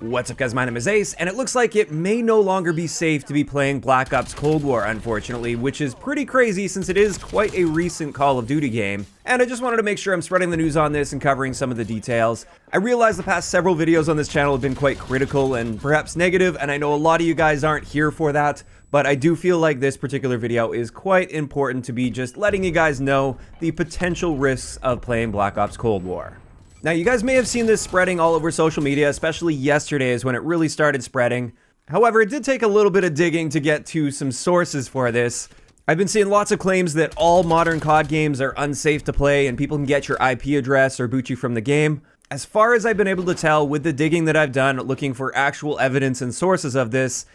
What's up guys, my name is Ace, and it looks like it may no longer be safe to be playing Black Ops Cold War, unfortunately, which is pretty crazy since it is quite a recent Call of Duty game. And I just wanted to make sure I'm spreading the news on this and covering some of the details. I realize the past several videos on this channel have been quite critical and perhaps negative, and I know a lot of you guys aren't here for that, but I do feel like this particular video is quite important to be just letting you guys know the potential risks of playing Black Ops Cold War. Now, you guys may have seen this spreading all over social media, especially yesterday is when it really started spreading. However, it did take a little bit of digging to get to some sources for this. I've been seeing lots of claims that all modern COD games are unsafe to play and people can get your IP address or boot you from the game. As far as I've been able to tell with the digging that I've done looking for actual evidence and sources of this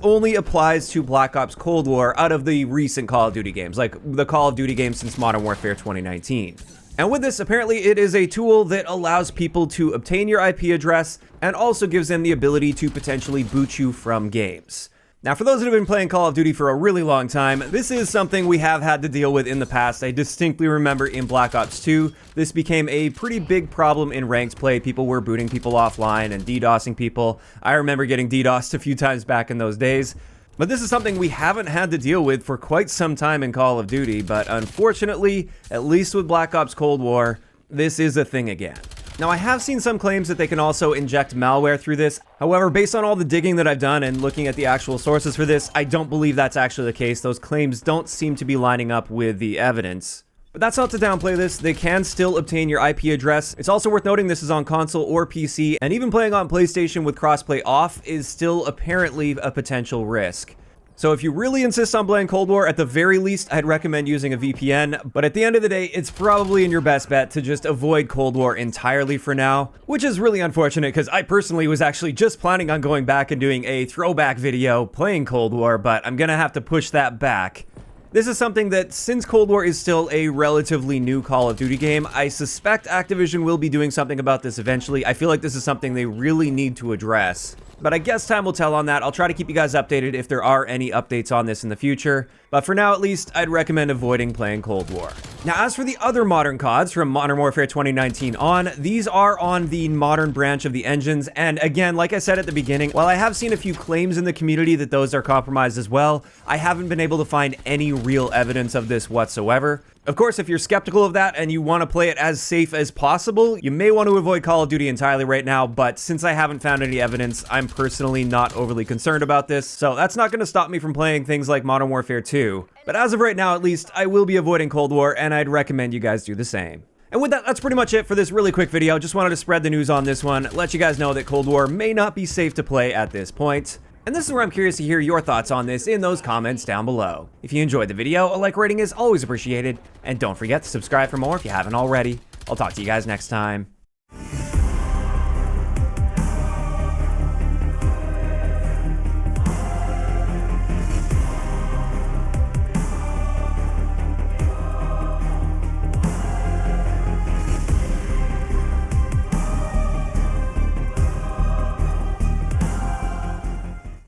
only applies to Black Ops Cold War out of the recent Call of Duty games, like the Call of Duty games since Modern Warfare 2019. And with this, apparently it is a tool that allows people to obtain your IP address and also gives them the ability to potentially boot you from games. Now, for those that have been playing Call of Duty for a really long time, this is something we have had to deal with in the past. I distinctly remember in Black Ops 2, this became a pretty big problem in ranked play. People were booting people offline and DDoSing people. I remember getting DDoSed a few times back in those days. But this is something we haven't had to deal with for quite some time in Call of Duty, but unfortunately, at least with Black Ops Cold War, this is a thing again. Now, I have seen some claims that they can also inject malware through this. However, based on all the digging that I've done and looking at the actual sources for this, I don't believe that's actually the case. Those claims don't seem to be lining up with the evidence. But that's not to downplay this, they can still obtain your IP address. It's also worth noting this is on console or PC, and even playing on PlayStation with crossplay off is still apparently a potential risk. So if you really insist on playing Cold War, at the very least, I'd recommend using a VPN, but at the end of the day, it's probably in your best bet to just avoid Cold War entirely for now, which is really unfortunate because I personally was actually just planning on going back and doing a throwback video playing Cold War, but I'm gonna have to push that back. This is something that, since Cold War is still a relatively new Call of Duty game, I suspect Activision will be doing something about this eventually. I feel like this is something they really need to address. But I guess time will tell on that. I'll try to keep you guys updated if there are any updates on this in the future. But for now, at least, I'd recommend avoiding playing Cold War. Now, as for the other modern CODs from Modern Warfare 2019 on, these are on the modern branch of the engines. And again, like I said at the beginning, while I have seen a few claims in the community that those are compromised as well, I haven't been able to find any real evidence of this whatsoever. Of course, if you're skeptical of that and you want to play it as safe as possible, you may want to avoid Call of Duty entirely right now, but since I haven't found any evidence, I'm personally not overly concerned about this, so that's not going to stop me from playing things like Modern Warfare 2. But as of right now, at least, I will be avoiding Cold War, and I'd recommend you guys do the same. And with that, that's pretty much it for this really quick video. Just wanted to spread the news on this one, let you guys know that Cold War may not be safe to play at this point. And this is where I'm curious to hear your thoughts on this in those comments down below. If you enjoyed the video, a like rating is always appreciated. And don't forget to subscribe for more if you haven't already. I'll talk to you guys next time.